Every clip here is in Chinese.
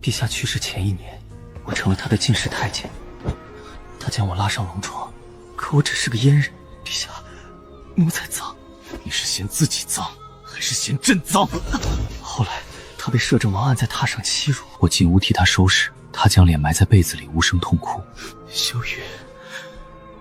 陛下去世前1年，我成了他的近侍太监，他将我拉上龙床，可我只是个阉人。陛下，奴才脏。你是嫌自己脏，还是嫌朕脏？后来他被摄政王按在榻上欺辱，我进屋替他收拾，他将脸埋在被子里无声痛哭。秀玉，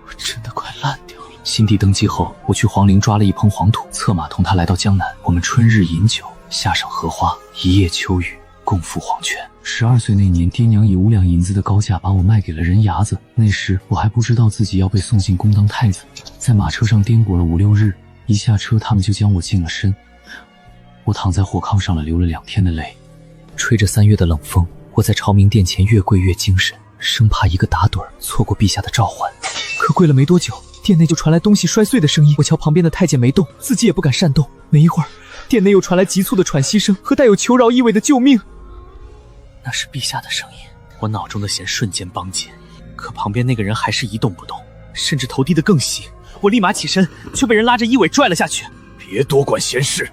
我真的快烂掉了。新帝登基后，我去皇陵抓了一捧黄土，策马同他来到江南。我们春日饮酒，夏赏荷花，一夜秋雨，共赴黄泉。12岁那年，爹娘以5两银子的高价把我卖给了人牙子。那时我还不知道自己要被送进宫当太子，在马车上颠簸了5、6日，一下车他们就将我净了身。我躺在火炕上了，流了2天的泪。吹着3月的冷风，我在朝明殿前越跪越精神，生怕一个打盹错过陛下的召唤。可跪了没多久，殿内就传来东西摔碎的声音。我瞧旁边的太监没动，自己也不敢擅动。没一会儿，殿内又传来急促的喘息声和带有求饶意味的救命。那是陛下的声音。我脑中的弦瞬间绷紧，可旁边那个人还是一动不动，甚至头低得更细。我立马起身，却被人拉着衣尾拽了下去。别多管闲事！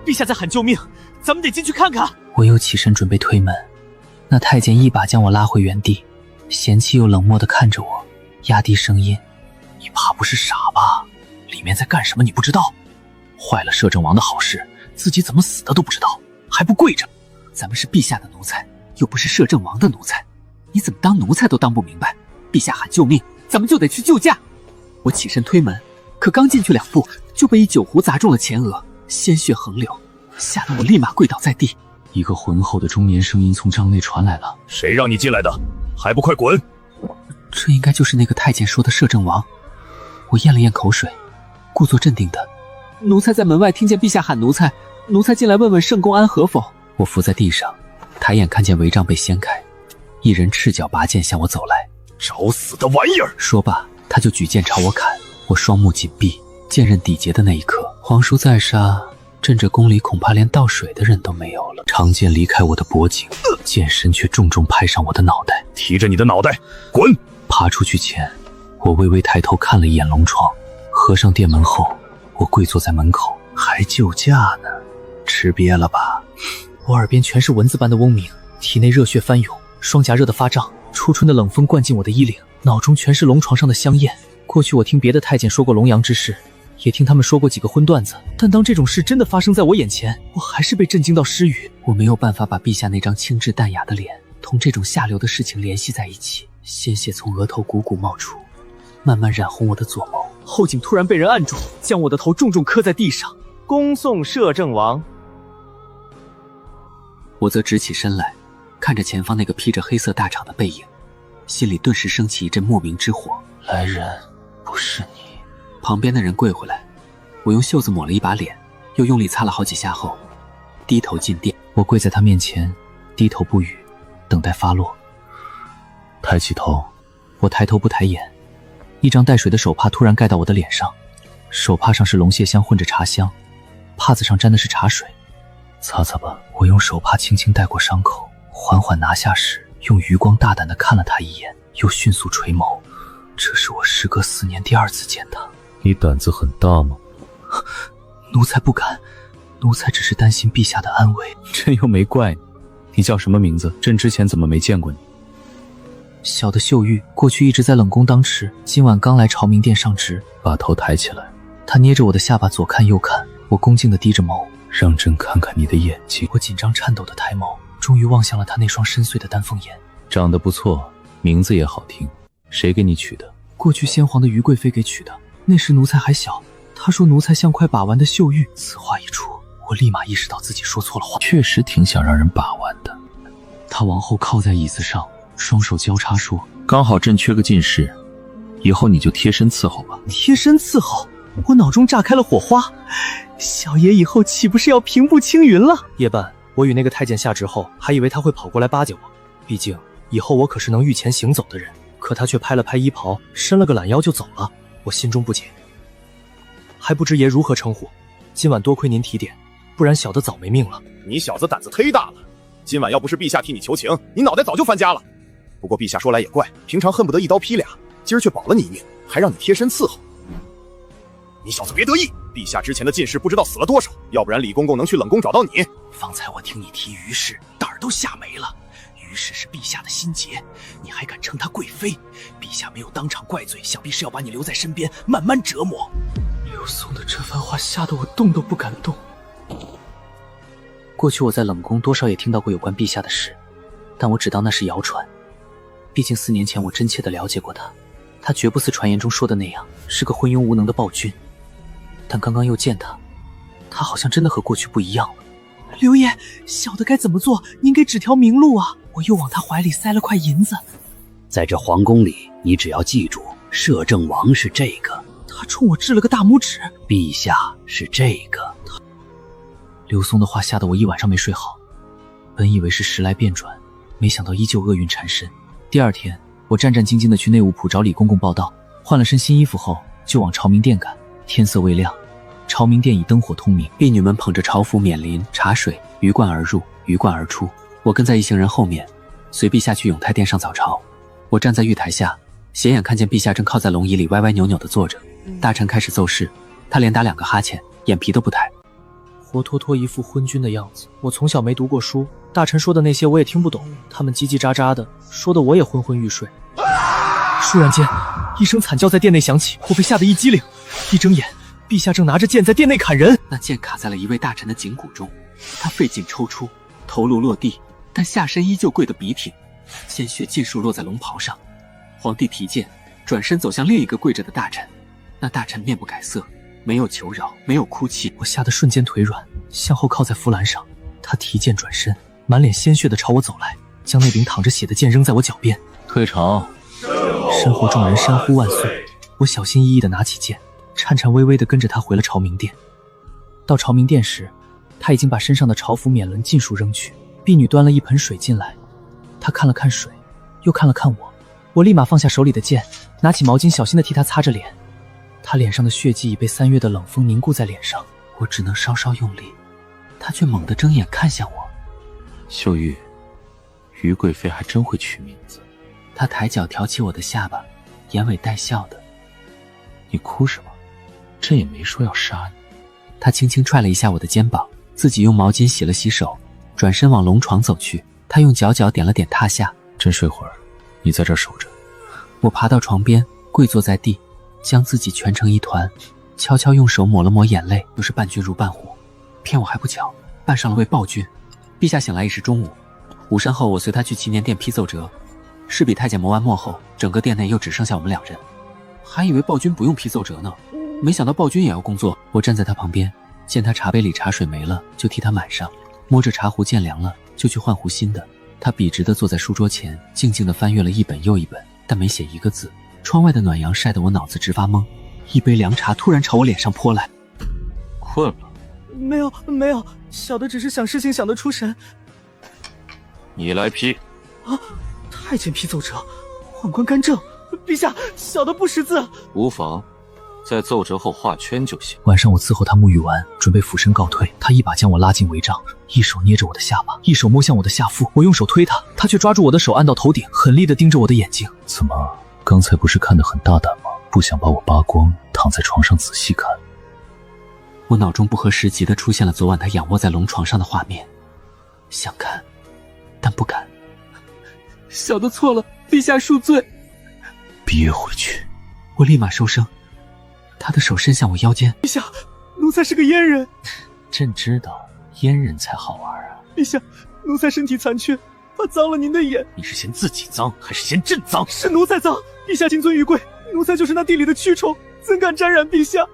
陛下在喊救命，咱们得进去看看。我又起身准备推门，那太监一把将我拉回原地，嫌弃又冷漠地看着我，压低声音：“你怕不是傻吧？里面在干什么你不知道？坏了摄政王的好事，自己怎么死的都不知道，还不跪着？咱们是陛下的奴才，又不是摄政王的奴才，你怎么当奴才都当不明白？陛下喊救命，咱们就得去救驾。”我起身推门，可刚进去2步，就被一酒壶砸中了前额，鲜血横流，吓得我立马跪倒在地。一个浑厚的中年声音从帐内传来了：“谁让你进来的？还不快滚！”这应该就是那个太监说的摄政王。我咽了咽口水，故作镇定的：“奴才在门外听见陛下喊奴才，奴才进来问问圣公安和否。”我伏在地上，抬眼看见帷帐被掀开，一人赤脚拔剑向我走来。找死的玩意儿！说罢，他就举剑朝我砍。我双目紧闭，剑刃抵节的那一刻，皇叔在杀，朕这宫里恐怕连倒水的人都没有了。长剑离开我的脖颈，剑身却重重拍上我的脑袋。提着你的脑袋滚！爬出去前，我微微抬头看了一眼龙床，合上殿门后，我跪坐在门口。还救驾呢？吃瘪了吧？我耳边全是蚊子般的嗡鸣，体内热血翻涌，双颊热得发胀，初春的冷风灌进我的衣领，脑中全是龙床上的香艳。过去我听别的太监说过龙阳之事，也听他们说过几个荤段子，但当这种事真的发生在我眼前，我还是被震惊到失语。我没有办法把陛下那张清致淡雅的脸同这种下流的事情联系在一起。鲜血从额头汩汩冒出，慢慢染红我的左眸，后颈突然被人按住，将我的头重重磕在地上。恭送摄政王。我则直起身来，看着前方那个披着黑色大氅的背影，心里顿时升起一阵莫名之火。来人，不是你。旁边的人跪回来，我用袖子抹了一把脸，又用力擦了好几下后，低头进殿。我跪在他面前，低头不语，等待发落。抬起头。我抬头不抬眼，一张带水的手帕突然盖到我的脸上，手帕上是龙榭香混着茶香，帕子上沾的是茶水。擦擦吧。我用手帕轻轻带过伤口，缓缓拿下时，用余光大胆地看了他一眼，又迅速垂眸。这是我时隔4年第2次见他。你胆子很大吗？奴才不敢，奴才只是担心陛下的安危。朕又没怪你。你叫什么名字？朕之前怎么没见过你？小的秀玉，过去一直在冷宫当持，今晚刚来朝明殿上职。把头抬起来。他捏着我的下巴左看右看，我恭敬地低着眸，让朕看看你的眼睛。我紧张颤抖地抬眸，终于望向了他那双深邃的丹凤眼。长得不错，名字也好听，谁给你取的？过去先皇的于贵妃给取的，那时奴才还小，她说奴才像块把玩的秀玉。此话一出，我立马意识到自己说错了话，确实挺想让人把玩的。他往后靠在椅子上，双手交叉说：“刚好朕缺个进士，以后你就贴身伺候吧。”贴身伺候？我脑中炸开了火花，小爷以后岂不是要平步青云了？夜半，我与那个太监下职后，还以为他会跑过来巴结我，毕竟以后我可是能御前行走的人。可他却拍了拍衣袍，伸了个懒腰就走了。我心中不解，还不知爷如何称呼。今晚多亏您提点，不然小的早没命了。你小子胆子忒大了，今晚要不是陛下替你求情，你脑袋早就翻家了。不过陛下说来也怪，平常恨不得一刀劈俩，今儿却保了你一命，还让你贴身伺候。你小子别得意，陛下之前的进士不知道死了多少，要不然李公公能去冷宫找到你。方才我听你提于氏，胆儿都吓没了。于是是陛下的心结，你还敢称她贵妃？陛下没有当场怪罪，想必是要把你留在身边，慢慢折磨。刘松的这番话吓得我动都不敢动。过去我在冷宫多少也听到过有关陛下的事，但我只当那是谣传。毕竟4年前我真切地了解过他，他绝不似传言中说的那样是个昏庸无能的暴君。但刚刚又见他，他好像真的和过去不一样了。刘爷，小的该怎么做？您给指条明路啊！我又往他怀里塞了块银子。在这皇宫里，你只要记住，摄政王是这个。他冲我掷了个大拇指。陛下是这个。刘松的话吓得我一晚上没睡好，本以为是时来变转，没想到依旧厄运缠身。第二天，我战战兢兢地去内务府找李公公报道，换了身新衣服后就往朝明殿赶。天色未亮，朝明殿已灯火通明，婢女们捧着朝服、冕旒、茶水，鱼贯而入，鱼贯而出。我跟在一行人后面，随陛下去永泰殿上早朝。我站在玉台下，斜眼看见陛下正靠在龙椅里歪歪扭扭地坐着。大臣开始奏事，他连打2个哈欠，眼皮都不抬，活脱脱一副昏君的样子。我从小没读过书，大臣说的那些我也听不懂，他们叽叽喳喳的，说的我也昏昏欲睡。倏然间，一声惨叫在殿内响起，我被吓得一激灵，一睁眼，陛下正拿着剑在殿内砍人。那剑卡在了一位大臣的颈骨中，他费劲抽出，头颅落地，但下身依旧跪得笔挺，鲜血尽数落在龙袍上。皇帝提剑，转身走向另一个跪着的大臣，那大臣面不改色，没有求饶，没有哭泣。我吓得瞬间腿软，向后靠在扶栏上。他提剑转身，满脸鲜血地朝我走来，将那柄淌着血的剑扔在我脚边。退朝！身后众人山呼万岁。我小心翼翼地拿起剑，颤颤巍巍地跟着他回了朝明殿。到朝明殿时，他已经把身上的朝服冕纶尽数扔去。婢女端了一盆水进来，他看了看水，又看了看我。我立马放下手里的剑，拿起毛巾小心地替他擦着脸。他脸上的血迹已被3月的冷风凝固在脸上，我只能稍稍用力，他却猛地睁眼看向我。秀玉，于贵妃还真会取名字。他抬脚挑起我的下巴，眼尾带笑的。你哭什么？朕也没说要杀你。他轻轻踹了一下我的肩膀，自己用毛巾洗了洗手，转身往龙床走去。他用脚点了点榻下。朕睡会儿，你在这儿守着。我爬到床边，跪坐在地，将自己蜷成一团，悄悄用手抹了抹眼泪。又是伴君如伴虎，骗我还不巧，扮上了位暴君。陛下醒来已是中午，午膳后我随他去祈年殿批奏折。侍婢太监磨完墨后，整个殿内又只剩下我们2人。还以为暴君不用批奏折呢，没想到暴君也要工作。我站在他旁边，见他茶杯里茶水没了，就替他满上，摸着茶壶见凉了，就去换壶新的。他笔直地坐在书桌前，静静地翻阅了一本又一本，但没写一个字。窗外的暖阳晒得我脑子直发懵，一杯凉茶突然朝我脸上泼来。困了？没有，小的只是想事情想得出神。你来批。啊！太监批奏折，宦官干政。陛下，小的不识字。无妨，在奏折后画圈就行。晚上我伺候他沐浴完，准备俯身告退，他一把将我拉进帷帐，一手捏着我的下巴，一手摸向我的下腹。我用手推他，他却抓住我的手按到头顶，狠厉地盯着我的眼睛。怎么，刚才不是看得很大胆吗？不想把我扒光，躺在床上仔细看。我脑中不合时宜地出现了昨晚他仰卧在龙床上的画面，想看，但不敢。小的错了，陛下恕罪。憋回去。我立马收声，他的手伸向我腰间。陛下，奴才是个阉人。朕知道，阉人才好玩啊。陛下，奴才身体残缺，怕脏了您的眼。你是嫌自己脏，还是嫌朕脏？是奴才脏。陛下金尊玉贵，奴才就是那地里的蛆虫，怎敢沾染陛下？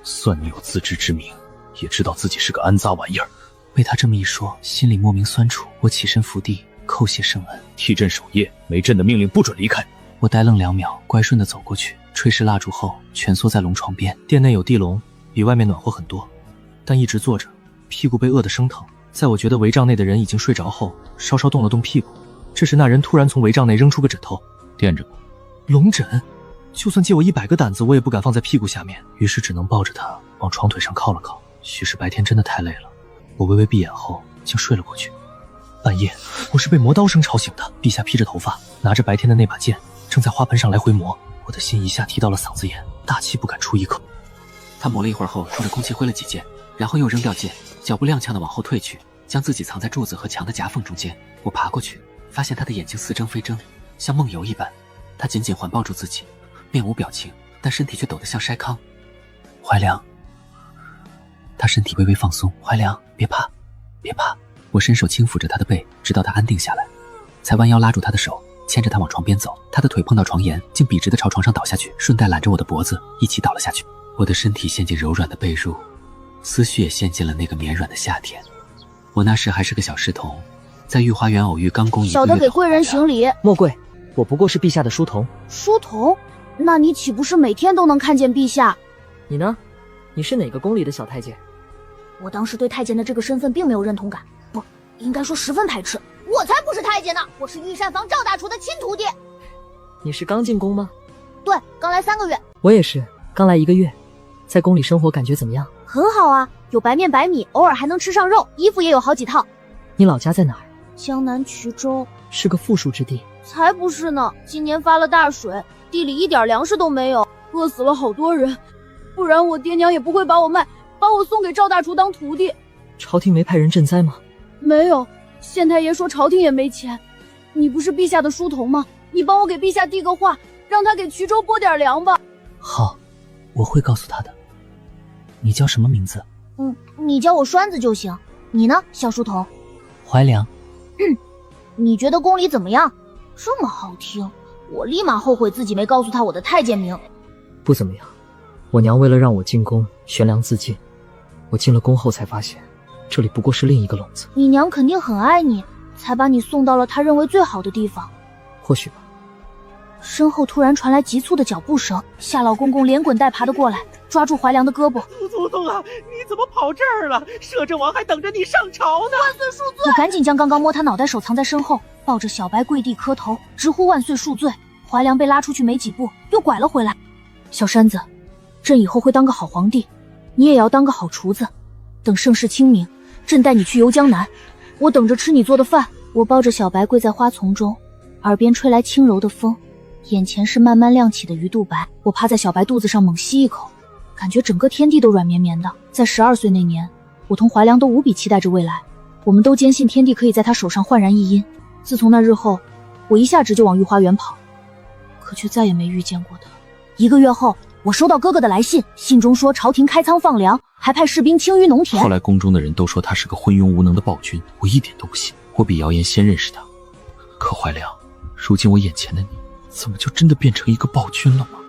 算你有自知之明，也知道自己是个安杂玩意儿。被他这么一说，心里莫名酸楚。我起身伏地，叩谢圣恩，替朕守夜，没朕的命令不准离开。我呆愣2秒，乖顺地走过去，吹熄蜡烛后蜷缩在龙床边。殿内有地笼，比外面暖和很多，但一直坐着，屁股被饿得生疼。在我觉得帷帐内的人已经睡着后，稍稍动了动屁股。这时那人突然从帷帐内扔出个枕头，垫着吧。龙枕，就算借我100个胆子，我也不敢放在屁股下面，于是只能抱着他往床腿上靠了靠。许是白天真的太累了，我微微闭眼后竟睡了过去。半夜，我是被磨刀声吵醒的。陛下披着头发，拿着白天的那把剑，正在花盆上来回磨。我的心一下提到了嗓子眼，大气不敢出一口。他磨了一会儿后，冲着空气挥了几剑，然后又扔掉剑，脚步踉跄地往后退去。将自己藏在柱子和墙的夹缝中间。我爬过去，发现他的眼睛似睁非睁，像梦游一般。他紧紧环抱住自己，面无表情，但身体却抖得像筛糠。怀良，他身体微微放松。怀良，别怕，别怕。我伸手轻抚着他的背，直到他安定下来，才弯腰拉住他的手，牵着他往床边走。他的腿碰到床沿，竟笔直地朝床上倒下去，顺带揽着我的脖子一起倒了下去。我的身体陷进柔软的被褥，思绪也陷进了那个绵软的夏天。我那时还是个小侍童，在御花园偶遇刚攻1个月小的给贵人行礼。莫贵，我不过是陛下的书童。书童？那你岂不是每天都能看见陛下？你呢？你是哪个宫里的小太监？我当时对太监的这个身份并没有认同感，不，应该说十分排斥。我才不是太监呢，我是御膳房赵大厨的亲徒弟。你是刚进宫吗？对，刚来3个月。我也是，刚来1个月。在宫里生活感觉怎么样？很好啊，有白面白米，偶尔还能吃上肉，衣服也有好几套。你老家在哪儿？江南衢州。是个富庶之地。才不是呢，今年发了大水，地里一点粮食都没有，饿死了好多人。不然我爹娘也不会把我卖，把我送给赵大厨当徒弟。朝廷没派人赈灾吗？没有，县太爷说朝廷也没钱。你不是陛下的书童吗？你帮我给陛下递个话，让他给衢州拨点粮吧。好，我会告诉他的。你叫什么名字？你叫我栓子就行。你呢，小书童？怀良。你觉得宫里怎么样？这么好听，我立马后悔自己没告诉他我的太监名。不怎么样，我娘为了让我进宫悬梁自尽，我进了宫后才发现，这里不过是另一个笼子。你娘肯定很爱你，才把你送到了她认为最好的地方。或许吧。身后突然传来急促的脚步声，夏老公公连滚带爬的过来，抓住怀良的胳膊。祖宗啊，你怎么跑这儿了？摄政王还等着你上朝呢！万岁恕罪！我赶紧将刚刚摸他脑袋手藏在身后，抱着小白跪地磕头，直呼万岁恕罪。怀良被拉出去没几步，又拐了回来。小山子，朕以后会当个好皇帝，你也要当个好厨子。等盛世清明，朕带你去游江南，我等着吃你做的饭。我抱着小白跪在花丛中，耳边吹来轻柔的风，眼前是慢慢亮起的鱼肚白。我趴在小白肚子上猛吸一口，感觉整个天地都软绵绵的。在12岁那年，我同怀良都无比期待着未来，我们都坚信天地可以在他手上焕然一新。自从那日后，我一下直就往御花园跑，可却再也没遇见过他。1个月后，我收到哥哥的来信，信中说朝廷开仓放粮，还派士兵清淤农田。后来宫中的人都说他是个昏庸无能的暴君，我一点都不信，我比谣言先认识他。可怀良，如今我眼前的你，怎么就真的变成一个暴君了吗？